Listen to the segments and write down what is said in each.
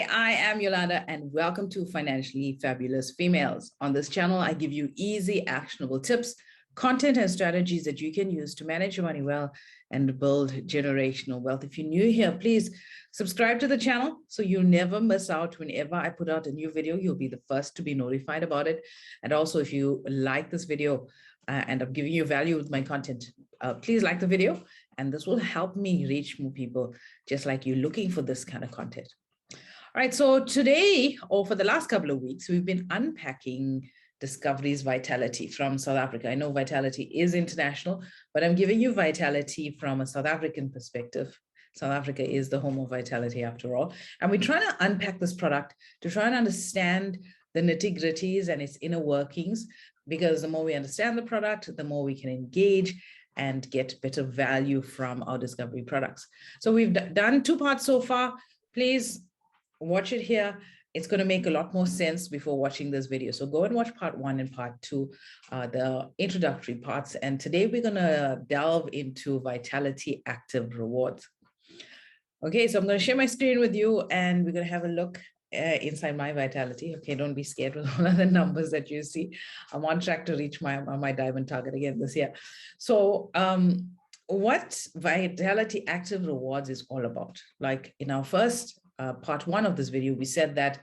Hi, I am Yolanda and welcome to Financially Fabulous Females. On this channel, I give you easy, actionable tips, content and strategies that you can use to manage your money well and build generational wealth. If you're new here, please subscribe to the channel so you never miss out. Whenever I put out a new video, you'll be the first to be notified about it. And also, if you like this video and I'm giving you value with my content, please like the video, and this will help me reach more people just like you looking for this kind of content. All right, so today, or for the last couple of weeks, we've been unpacking Discovery's Vitality from South Africa. I know Vitality is international, but I'm giving you Vitality from a South African perspective. South Africa is the home of Vitality after all. And we're trying to unpack this product to try and understand the nitty-gritties and its inner workings, because the more we understand the product, the more we can engage and get better value from our Discovery products. So we've done two parts so far. Please watch it here. It's going to make a lot more sense before watching this video. So go and watch part 1 and part 2, the introductory parts. And today we're going to delve into Vitality Active Rewards. Okay, so I'm going to share my screen with you and we're going to have a look inside my Vitality. Okay, don't be scared with all of the numbers that you see. I'm on track to reach my diamond target again this year. So what Vitality Active Rewards is all about. Like in our first part 1 of this video, we said that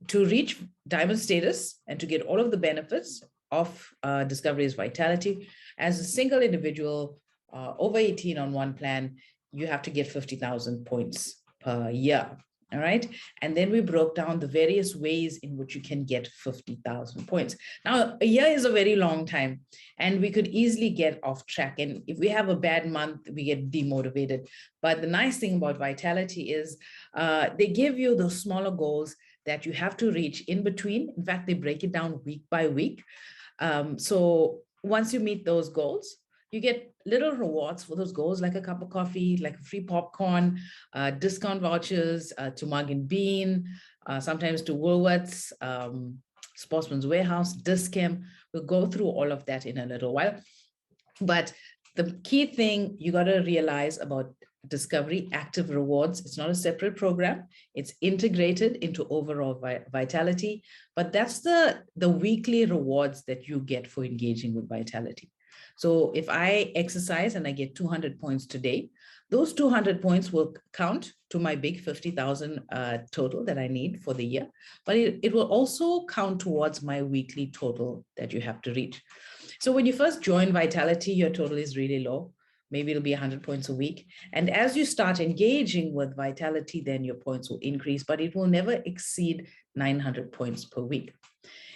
to reach diamond status and to get all of the benefits of Discovery's Vitality, as a single individual over 18 on one plan, you have to get 50,000 points per year. All right. And then we broke down the various ways in which you can get 50,000 points. Now, a year is a very long time and we could easily get off track. And if we have a bad month, we get demotivated. But the nice thing about Vitality is they give you those smaller goals that you have to reach in between. In fact, they break it down week by week. So once you meet those goals, you get little rewards for those goals, like a cup of coffee, like free popcorn, discount vouchers to Mug and Bean, sometimes to Woolworths, Sportsman's Warehouse, Dis-Chem. We'll go through all of that in a little while. But the key thing you got to realize about Discovery Active Rewards, it's not a separate program. It's integrated into overall Vitality, but that's the weekly rewards that you get for engaging with Vitality. So if I exercise and I get 200 points today, those 200 points will count to my big 50,000 total that I need for the year, but it will also count towards my weekly total that you have to reach. So when you first join Vitality, your total is really low. Maybe it'll be 100 points a week. And as you start engaging with Vitality, then your points will increase, but it will never exceed 900 points per week.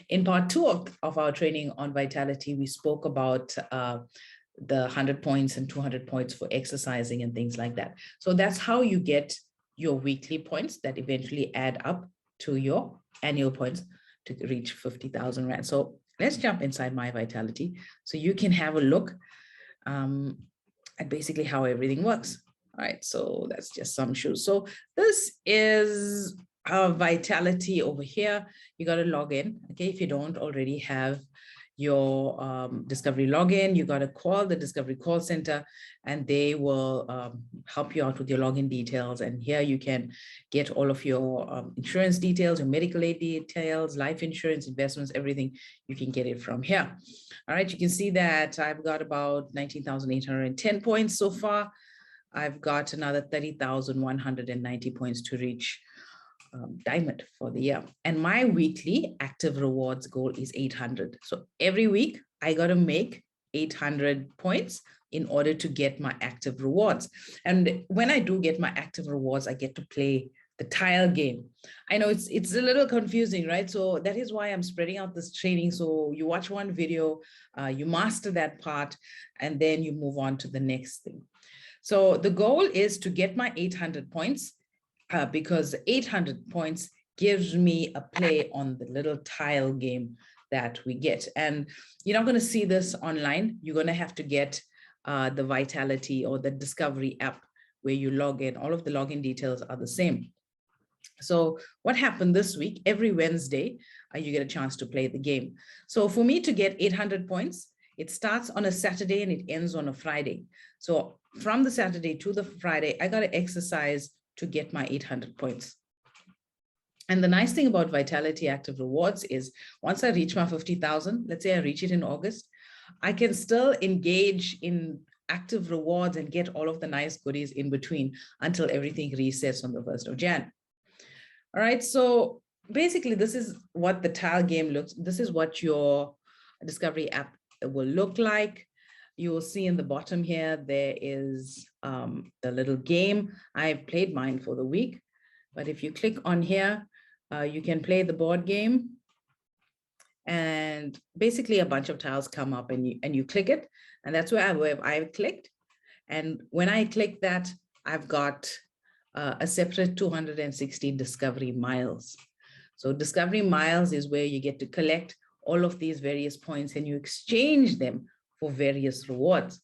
In part 2 of our training on Vitality, we spoke about the 100 points and 200 points for exercising and things like that. So that's how you get your weekly points that eventually add up to your annual points to reach 50,000 Rand. So let's jump inside my Vitality so you can have a look at basically how everything works. All right, so that's just some shoes. So this is Vitality over here. You got to log in. Okay, if you don't already have your Discovery login, you got to call the Discovery call center and they will help you out with your login details. And here you can get all of your insurance details, your medical aid details, life insurance, investments, everything. You can get it from here. All right, you can see that I've got about 19,810 points so far. I've got another 30,190 points to reach diamond for the year. And my weekly active rewards goal is 800. So every week I got to make 800 points in order to get my active rewards. And when I do get my active rewards, I get to play the tile game. I know it's a little confusing, right? So that is why I'm spreading out this training. So you watch one video, you master that part, and then you move on to the next thing. So the goal is to get my 800 points because 800 points gives me a play on the little tile game that we get. And you're not going to see this online. You're going to have to get the Vitality or the Discovery app where you log in. All of the login details are the same. So what happened this week, every Wednesday, you get a chance to play the game. So for me to get 800 points, it starts on a Saturday and it ends on a Friday. So from the Saturday to the Friday, I got to exercise to get my 800 points. And the nice thing about Vitality Active Rewards is once I reach my 50,000, let's say I reach it in August, I can still engage in active rewards and get all of the nice goodies in between until everything resets on the 1st of Jan. All right, so basically this is what the tile game looks. This is what your Discovery app will look like. You will see in the bottom here, there is the little game. I've played mine for the week, but if you click on here, you can play the board game. And basically a bunch of tiles come up and you click it. And that's where I've clicked. And when I click that, I've got a separate 260 Discovery Miles. So Discovery Miles is where you get to collect all of these various points and you exchange them for various rewards.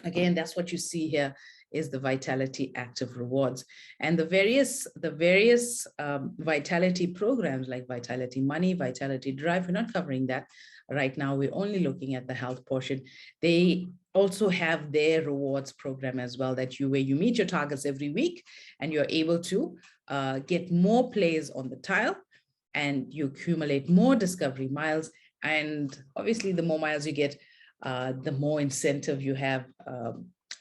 Again, that's what you see here is the Vitality Active Rewards. And the various Vitality programs like Vitality Money, Vitality Drive, we're not covering that right now. We're only looking at the health portion. They also have their rewards program as well, that where you meet your targets every week and you're able to get more plays on the tile and you accumulate more Discovery Miles. And obviously the more miles you get, the more incentive you have,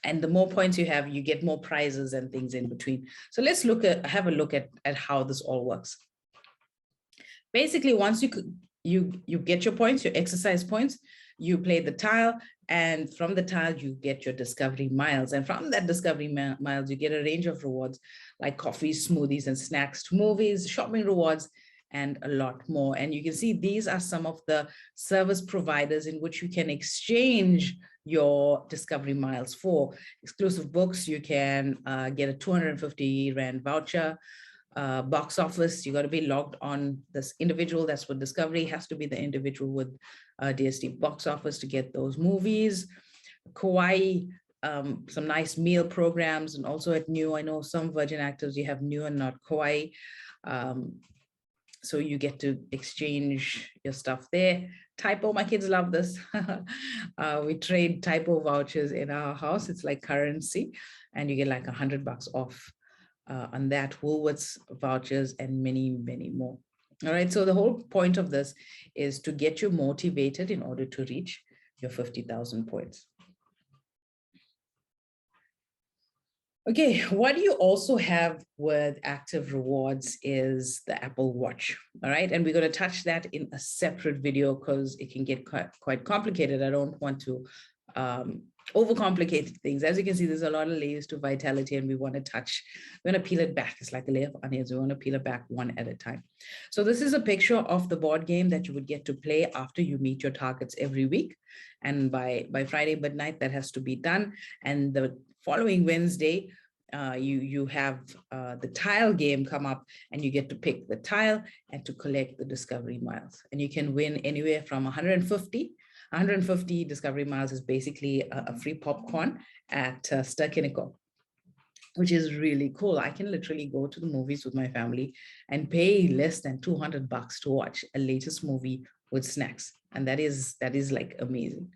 and the more points you have, you get more prizes and things in between. So let's have a look at how this all works. Basically, once you get your points, your exercise points, you play the tile, and from the tile, you get your Discovery Miles. And from that Discovery Miles, you get a range of rewards like coffees, smoothies, and snacks to movies, shopping rewards, and a lot more. And you can see these are some of the service providers in which you can exchange your Discovery Miles for. Exclusive books, you can get a 250 Rand voucher. Box office, you got to be logged on this individual. That's what Discovery has to be, the individual with DST box office to get those movies. Kauai, some nice meal programs, and also at New, I know some Virgin Actives, you have New and not Kauai. So you get to exchange your stuff there. Typo, my kids love this. We trade Typo vouchers in our house. It's like currency, and you get like $100 off on that. Woolworths vouchers and many, many more. All right, so the whole point of this is to get you motivated in order to reach your 50,000 points. Okay, what you also have with active rewards is the Apple Watch, all right? And we're going to touch that in a separate video because it can get quite complicated. I don't want to overcomplicate things. As you can see, there's a lot of layers to Vitality, and we want to peel it back. It's like a layer of onions. We want to peel it back one at a time. So this is a picture of the board game that you would get to play after you meet your targets every week. And by Friday midnight, that has to be done. And the following Wednesday, you have the tile game come up, and you get to pick the tile and to collect the Discovery Miles. And you can win anywhere from 150 Discovery Miles is basically a free popcorn at Ster-Kinekor, which is really cool. I can literally go to the movies with my family and pay less than $200 to watch a latest movie with snacks. And that is like amazing.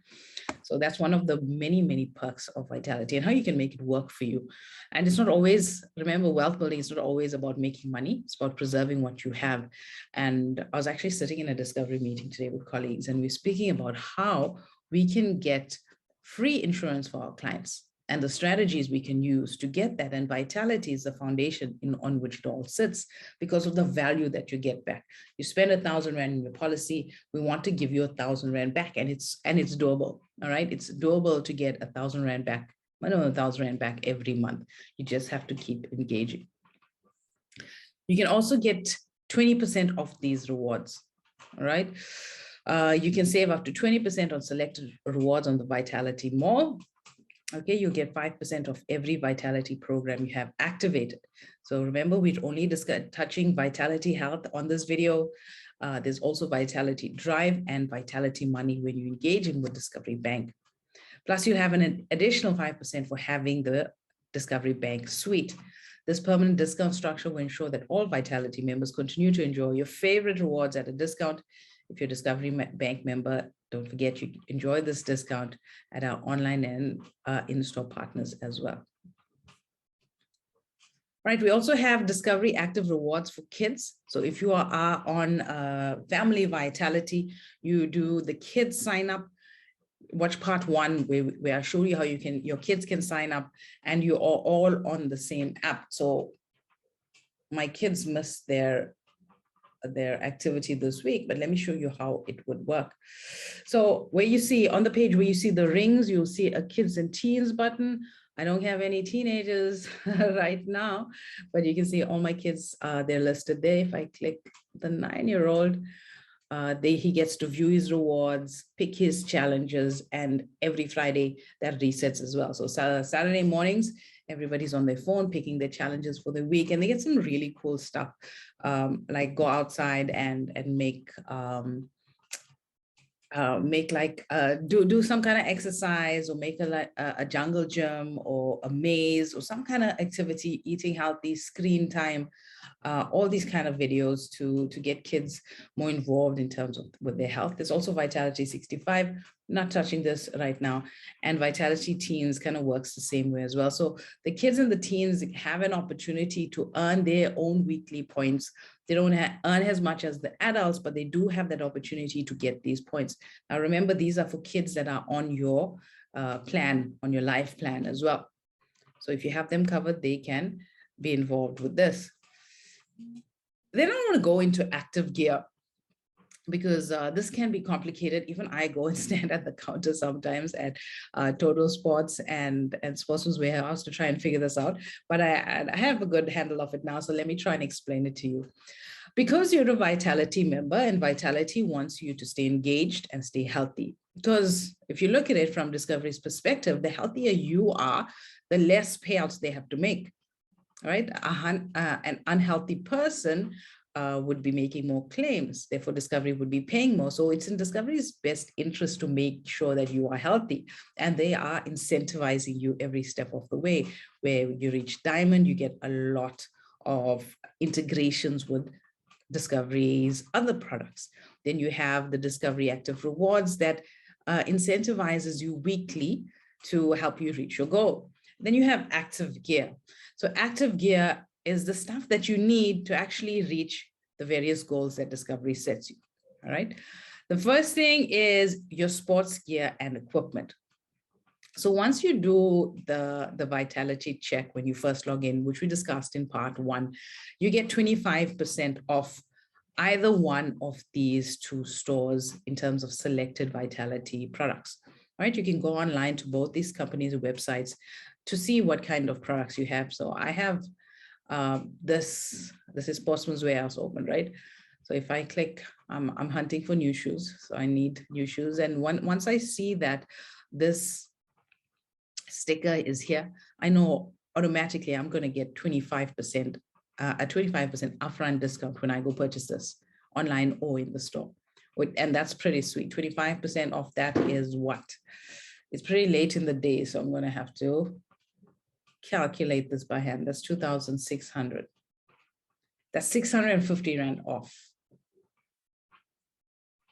So that's one of the many, many perks of Vitality and how you can make it work for you. And it's not always, remember, wealth building is not always about making money. It's about preserving what you have. And I was actually sitting in a Discovery meeting today with colleagues, and we're speaking about how we can get free insurance for our clients and the strategies we can use to get that. And Vitality is the foundation on which it all sits because of the value that you get back. You spend 1,000 Rand in your policy, we want to give you 1,000 Rand back, and it's doable. All right, it's doable to get 1,000 Rand back, 1,000 Rand back every month. You just have to keep engaging. You can also get 20% off these rewards. All right. You can save up to 20% on selected rewards on the Vitality Mall. Okay, you get 5% of every Vitality program you have activated. So remember, we're only touching Vitality Health on this video. There's also Vitality Drive and Vitality Money when you engage in with Discovery Bank. Plus, you have an additional 5% for having the Discovery Bank suite. This permanent discount structure will ensure that all Vitality members continue to enjoy your favorite rewards at a discount. If you're a Discovery Bank member, don't forget you enjoy this discount at our online and in-store partners as well. Right, we also have Discovery Active Rewards for kids. So if you are on Family Vitality, you do the kids sign up. Watch part 1 where I show you how your kids can sign up, and you are all on the same app. So my kids missed their activity this week, but let me show you how it would work. So where you see on the page where you see the rings, you'll see a kids and teens button. I don't have any teenagers right now, but you can see all my kids, they're listed there. If I click the 9-year-old, he gets to view his rewards, pick his challenges, and every Friday that resets as well. So Saturday mornings, everybody's on their phone picking their challenges for the week, and they get some really cool stuff, like go outside and make do some kind of exercise, or make a jungle gym or a maze or some kind of activity, eating healthy, screen time, all these kind of videos to get kids more involved in terms of with their health. There's also Vitality 65, not touching this right now, and Vitality Teens kind of works the same way as well. So the kids and the teens have an opportunity to earn their own weekly points. They don't earn as much as the adults, but they do have that opportunity to get these points. Now, remember, these are for kids that are on your plan, on your life plan as well. So if you have them covered, they can be involved with this. Then I want to go into active gear, because this can be complicated. Even I go and stand at the counter sometimes at Total Sports and Sportsman's Warehouse to try and figure this out. But I have a good handle of it now. So let me try and explain it to you. Because you're a Vitality member, and Vitality wants you to stay engaged and stay healthy. Because if you look at it from Discovery's perspective, the healthier you are, the less payouts they have to make. Right? An unhealthy person would be making more claims. Therefore, Discovery would be paying more. So it's in Discovery's best interest to make sure that you are healthy. And they are incentivizing you every step of the way. Where you reach Diamond, you get a lot of integrations with Discovery's other products. Then you have the Discovery Active Rewards that incentivizes you weekly to help you reach your goal. Then you have Active Gear. So Active Gear is the stuff that you need to actually reach the various goals that Discovery sets you. All right. The first thing is your sports gear and equipment. So once you do the Vitality check when you first log in, which we discussed in part 1, you get 25% off either one of these 2 stores in terms of selected Vitality products. Right? You can go online to both these companies' websites to see what kind of products you have. So I have this is Sportsman's Warehouse open, right? So if I click, I'm hunting for new shoes. So I need new shoes. And once I see that this sticker is here, I know automatically I'm going to get 25%, a 25% upfront discount when I go purchase this online or in the store. And that's pretty sweet. 25% off that is what? It's pretty late in the day, so I'm going to have to calculate this by hand. That's 2,600. That's 650 Rand off.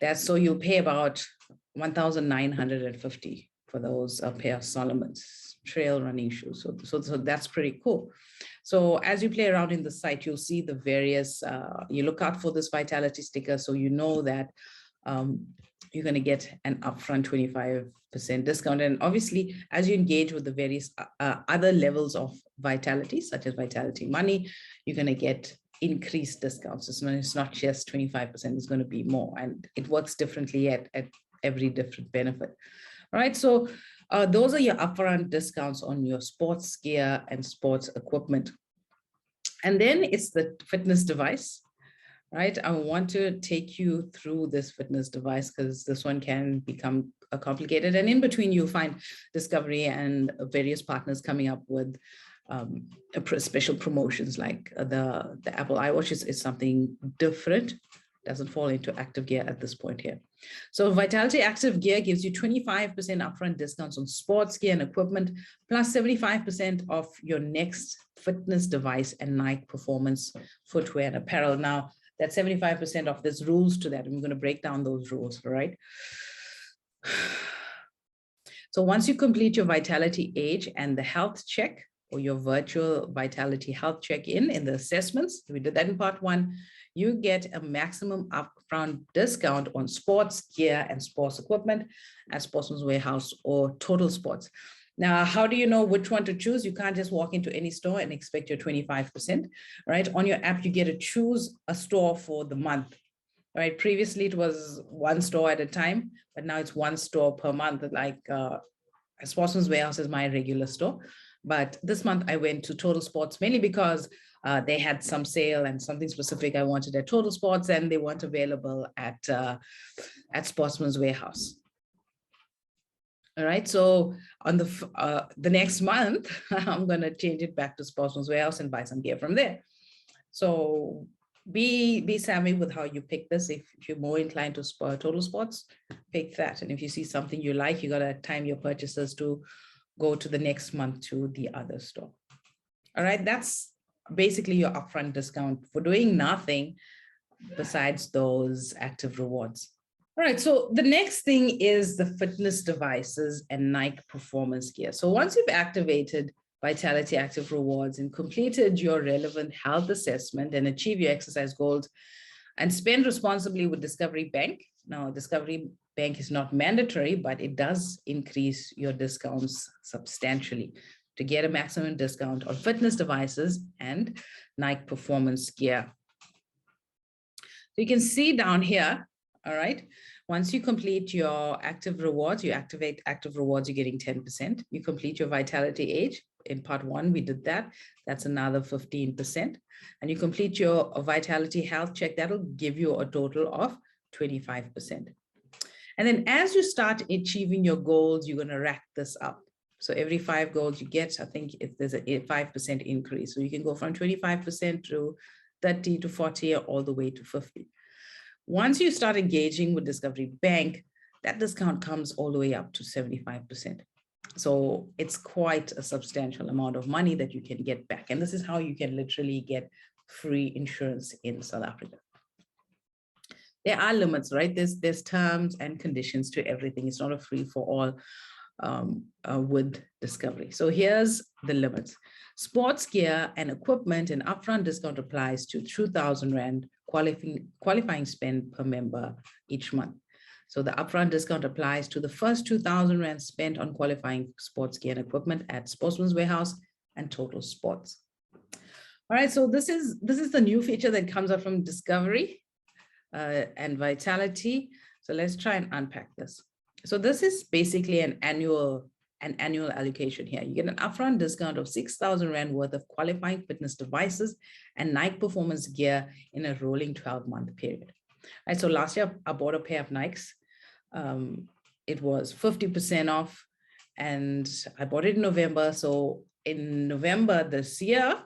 That's so you'll pay about 1,950 for those pair of Solomon's trail running shoes. So that's pretty cool. So as you play around in the site, you'll see the various, you look out for this Vitality sticker, so you know that you're going to get an upfront 25% discount. And obviously, as you engage with the various other levels of Vitality, such as Vitality Money, you're going to get increased discounts. It's not just 25%, it's going to be more. And it works differently at every different benefit. All right, so those are your upfront discounts on your sports gear and sports equipment. And then it's the fitness device. Right, I want to take you through this fitness device because this one can become complicated. And in between, you'll find Discovery and various partners coming up with special promotions, like the Apple iWatch is something different, doesn't fall into Active Gear at this point here. So Vitality Active Gear gives you 25% upfront discounts on sports gear and equipment, plus 75% off your next fitness device and Nike performance footwear and apparel. Now, that 75% off, there's rules to that. I'm going to break down those rules, all right? So once you complete your Vitality age and the health check, or your virtual Vitality health check-in in the assessments, we did that in part 1, you get a maximum upfront discount on sports gear and sports equipment at Sportsman's Warehouse or Total Sports. Now, how do you know which one to choose? You can't just walk into any store and expect your 25%, right? On your app, you get to choose a store for the month, right? Previously, it was one store at a time, but now it's one store per month. Like Sportsman's Warehouse is my regular store. But this month I went to Total Sports mainly because they had some sale and something specific I wanted at Total Sports, and they weren't available at Sportsman's Warehouse. All right, so on the next month, I'm going to change it back to Sportsman's Warehouse and buy some gear from there. So be savvy with how you pick this. If you're more inclined to Total Sports, pick that. And if you see something you like, you got to time your purchases to go to the next month to the other store. All right, that's basically your upfront discount for doing nothing besides those active rewards. All right, so the next thing is the fitness devices and Nike performance gear. So once you've activated Vitality Active Rewards and completed your relevant health assessment and achieve your exercise goals and spend responsibly with Discovery Bank. Now, Discovery Bank is not mandatory, but it does increase your discounts substantially to get a maximum discount on fitness devices and Nike performance gear. So you can see down here, all right, once you complete your active rewards, you activate active rewards, you're getting 10%. You complete your Vitality Age. In part 1, we did that. That's another 15%. And you complete your Vitality Health Check, that'll give you a total of 25%. And then as you start achieving your goals, you're going to rack this up. So every 5 goals you get, I think if there's a 5% increase. So you can go from 25% to 30 to 40 or all the way to 50. Once you start engaging with Discovery Bank, that discount comes all the way up to 75%. So it's quite a substantial amount of money that you can get back. And this is how you can literally get free insurance in South Africa. There are limits, right? There's terms and conditions to everything. It's not a free for all with Discovery. So here's the limits. Sports gear and equipment and upfront discount applies to 2,000 Rand qualifying spend per member each month. So the upfront discount applies to the first 2,000 Rand spent on qualifying sports gear and equipment at Sportsman's Warehouse and Total Sports. All right, so this is the new feature that comes up from Discovery and Vitality. So let's try and unpack this. So this is basically an annual allocation here. You get an upfront discount of 6,000 Rand worth of qualifying fitness devices and Nike performance gear in a rolling 12-month period. Right, so last year I bought a pair of Nikes. It was 50% off and I bought it in November. So in November this year,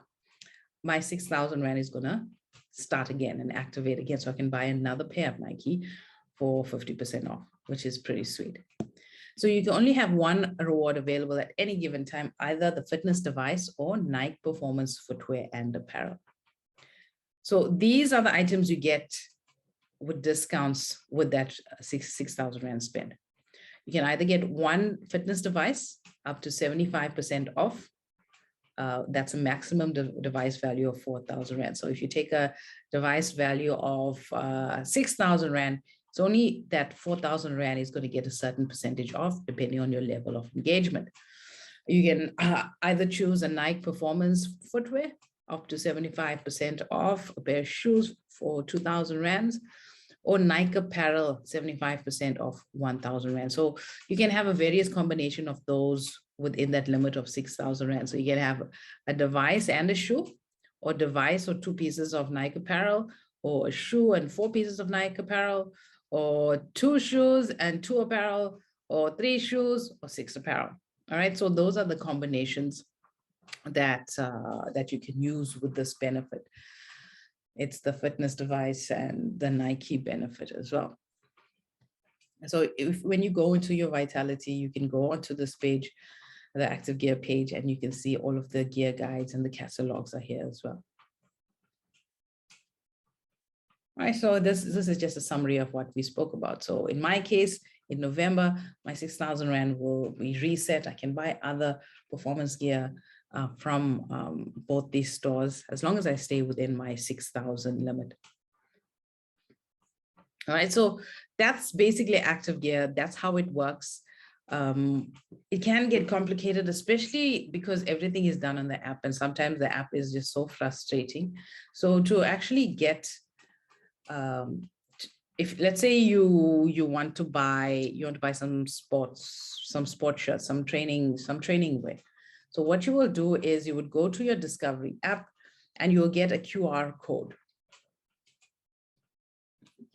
my 6,000 Rand is gonna start again and activate again. So I can buy another pair of Nike for 50% off, which is pretty sweet. So you can only have one reward available at any given time, either the fitness device or Nike performance footwear and apparel. So these are the items you get with discounts with that 6,000 Rand spend. You can either get one fitness device up to 75% off. That's a maximum device value of 4,000 Rand. So if you take a device value of 6,000 Rand, it's only that 4,000 Rand is going to get a certain percentage off depending on your level of engagement. You can either choose a Nike performance footwear up to 75% off, a pair of shoes for 2,000 Rands, or Nike apparel 75% off 1,000 Rand. So you can have a various combination of those within that limit of 6,000 Rand. So you can have a device and a shoe, or device or 2 pieces of Nike apparel, or a shoe and 4 pieces of Nike apparel, or 2 shoes and 2 apparel, or 3 shoes or 6 apparel. All right, so those are the combinations that you can use with this benefit. It's the fitness device and the Nike benefit as well. So when you go into your Vitality, you can go onto this page, the Active Gear page, and you can see all of the gear guides and the catalogs are here as well. All right, so this is just a summary of what we spoke about. So in my case, in November, my 6,000 Rand will be reset. I can buy other performance gear from both these stores, as long as I stay within my 6,000 limit. All right, so that's basically Active Gear. That's how it works. It can get complicated, especially because everything is done on the app, and sometimes the app is just so frustrating. So to actually get, if let's say you want to buy some sport shirts, some training wear. So what you will do is you would go to your Discovery app and you'll get a QR code.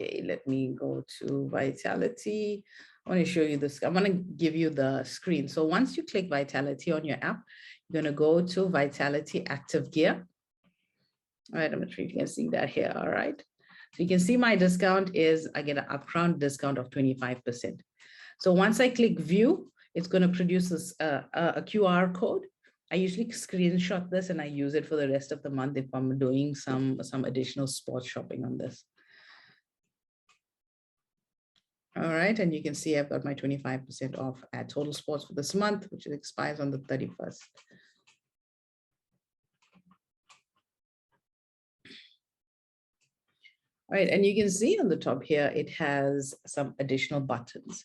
Okay, let me go to Vitality. I want to show you this. I'm going to give you the screen. So once you click Vitality on your app, you're going to go to Vitality Active Gear. All right, I'm not sure if you can see that here. All right. So you can see my discount is, I get an upfront discount of 25%. So once I click View, it's going to produce this a QR code. I usually screenshot this and I use it for the rest of the month if I'm doing some additional sports shopping on this. All right, and you can see I've got my 25% off at Total Sports for this month, which expires on the 31st. All right, and you can see on the top here, it has some additional buttons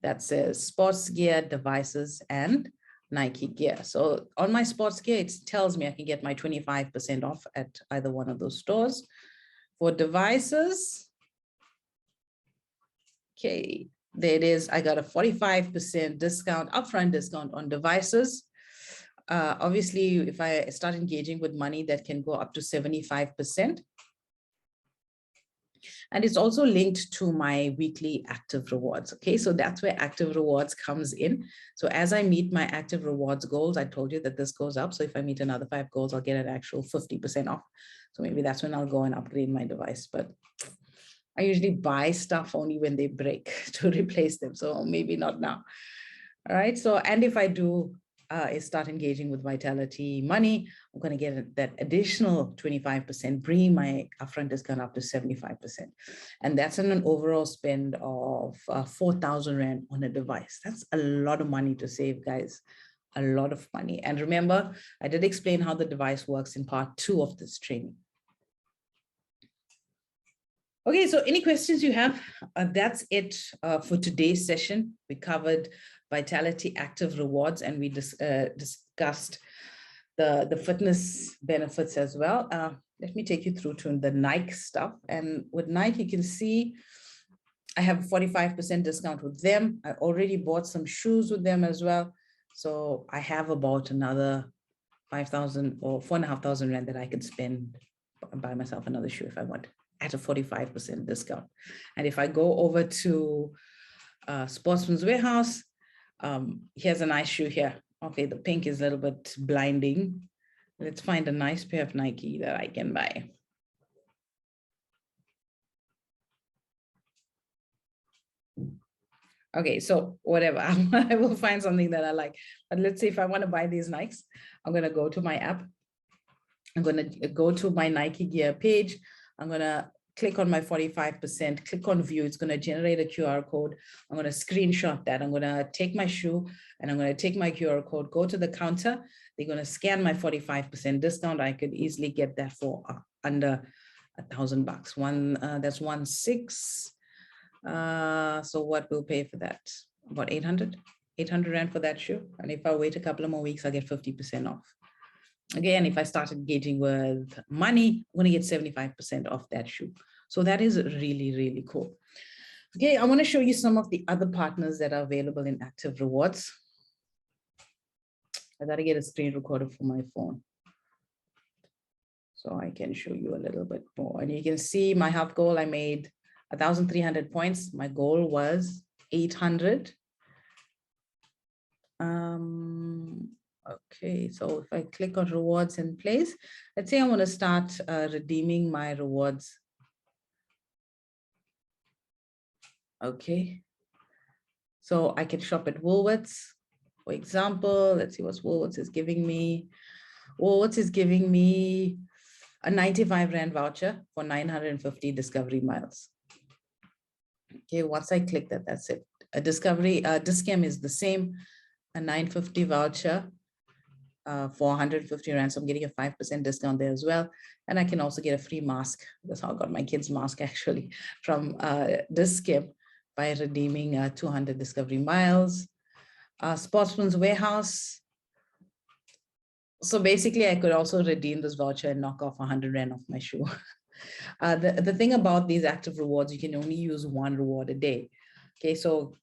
that says sports gear, devices, and Nike gear. So on my sports gear, it tells me I can get my 25% off at either one of those stores. For devices, okay, there it is. I got a 45% discount, upfront discount on devices. Obviously, if I start engaging with money, that can go up to 75%. And it's also linked to my weekly Active Rewards. Okay, so that's where Active Rewards comes in. So as I meet my Active Rewards goals, I told you that this goes up. So if I meet another 5 goals, I'll get an actual 50% off. So maybe that's when I'll go and upgrade my device. But I usually buy stuff only when they break to replace them. So maybe not now. All right. So, and if I do start engaging with Vitality Money, I'm going to get that additional 25%, bringing my upfront discount up to 75%. And that's an overall spend of 4,000 Rand on a device. That's a lot of money to save, guys. A lot of money. And remember, I did explain how the device works in part 2 of this training. Okay, so any questions you have? That's it for today's session. We covered Vitality Active Rewards, and we discussed the fitness benefits as well. Let me take you through to the Nike stuff. And with Nike, you can see I have a 45% discount with them. I already bought some shoes with them as well. So I have about another 5,000 or 4,500 Rand that I could spend, buy myself another shoe if I want, at a 45% discount. And if I go over to Sportsman's Warehouse, here's a nice shoe here. Okay, the pink is a little bit blinding. Let's find a nice pair of Nike that I can buy. Okay, so whatever, I will find something that I like. But let's say if I want to buy these Nikes, I'm going to go to my app. I'm going to go to my Nike Gear page. I'm going to click on my 45%, click on view. It's going to generate a QR code. I'm going to screenshot that. I'm going to take my shoe and I'm going to take my QR code, go to the counter. They're going to scan my 45% discount. I could easily get that for under $1,000. That's 1,600. So what we'll pay for that? About 800 Rand for that shoe. And if I wait a couple of more weeks, I'll get 50% off. Again, if I start engaging with money, I'm going to get 75% off that shoe. So that is really, really cool. Okay, I want to show you some of the other partners that are available in Active Rewards. I got to get a screen recorder for my phone, so I can show you a little bit more. And you can see my health goal, I made 1,300 points. My goal was 800. Okay, so if I click on rewards in place, let's say I want to start redeeming my rewards. Okay, so I can shop at Woolworths, for example. Let's see what Woolworths is giving me. Woolworths is giving me a 95 Rand voucher for 950 Discovery miles. Okay, once I click that, that's it. A Discovery, Dis-Chem is the same, a 950 voucher. for 150 Rand. So I'm getting a 5% discount there as well. And I can also get a free mask. That's how I got my kids' mask actually from Dis-Chem by redeeming 200 Discovery Miles. Sportsman's Warehouse. So basically I could also redeem this voucher and knock off 100 Rand off my shoe. The thing about these active rewards, you can only use one reward a day. Okay, so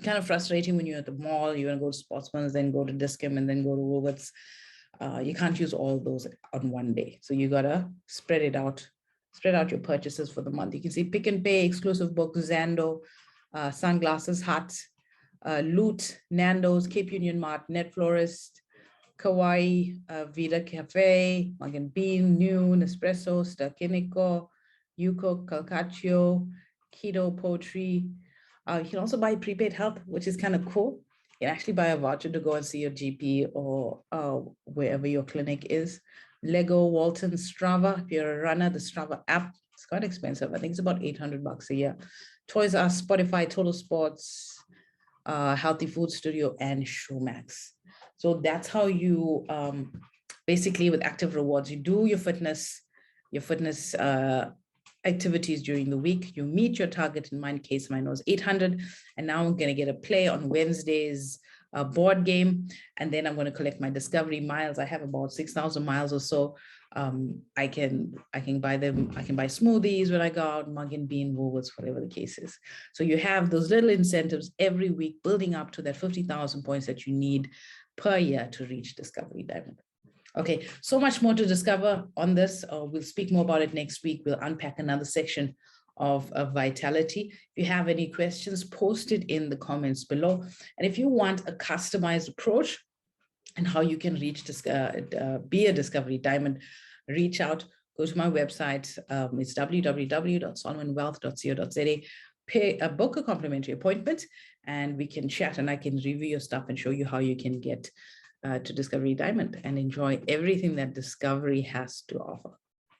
kind of frustrating when you're at the mall, you want to go to Sportsman's, then go to Dis-Chem, and then go to Woolworths. You can't use all those on one day. So you gotta spread out your purchases for the month. You can see Pick n Pay, Exclusive Books, Zando, Sunglasses Hut, Loot, Nando's, Cape Union Mart, Net Florist, Kauai, Vida Cafe, Mug and Bean, New, Nespresso, Stakinico, Yuko, Calcaccio, Keto Poetry. You can also buy prepaid help, which is kind of cool. You can actually buy a voucher to go and see your GP or wherever your clinic is. Lego, Walton, Strava. If you're a runner, the Strava app, it's quite expensive. I think it's about 800 bucks a year. Toys R Us, Spotify, Total Sports, Healthy Food Studio, and Showmax. So that's how you basically with active rewards, you do your fitness activities during the week. You meet your target. In my case, mine was 800. And now I'm going to get a play on Wednesday's board game. And then I'm going to collect my Discovery Miles. I have about 6,000 miles or so. I can buy them. I can buy smoothies when I go out, Mug and Bean, Woolworths, whatever the case is. So you have those little incentives every week building up to that 50,000 points that you need per year to reach Discovery Diamond. Okay, so much more to discover on this. We'll speak more about it next week. We'll unpack another section of Vitality. If you have any questions, post it in the comments below. And if you want a customized approach and how you can reach be a Discovery Diamond, reach out, go to my website. It's www.solomonwealth.co.za. Book a complimentary appointment and we can chat and I can review your stuff and show you how you can get to Discovery Diamond and enjoy everything that Discovery has to offer.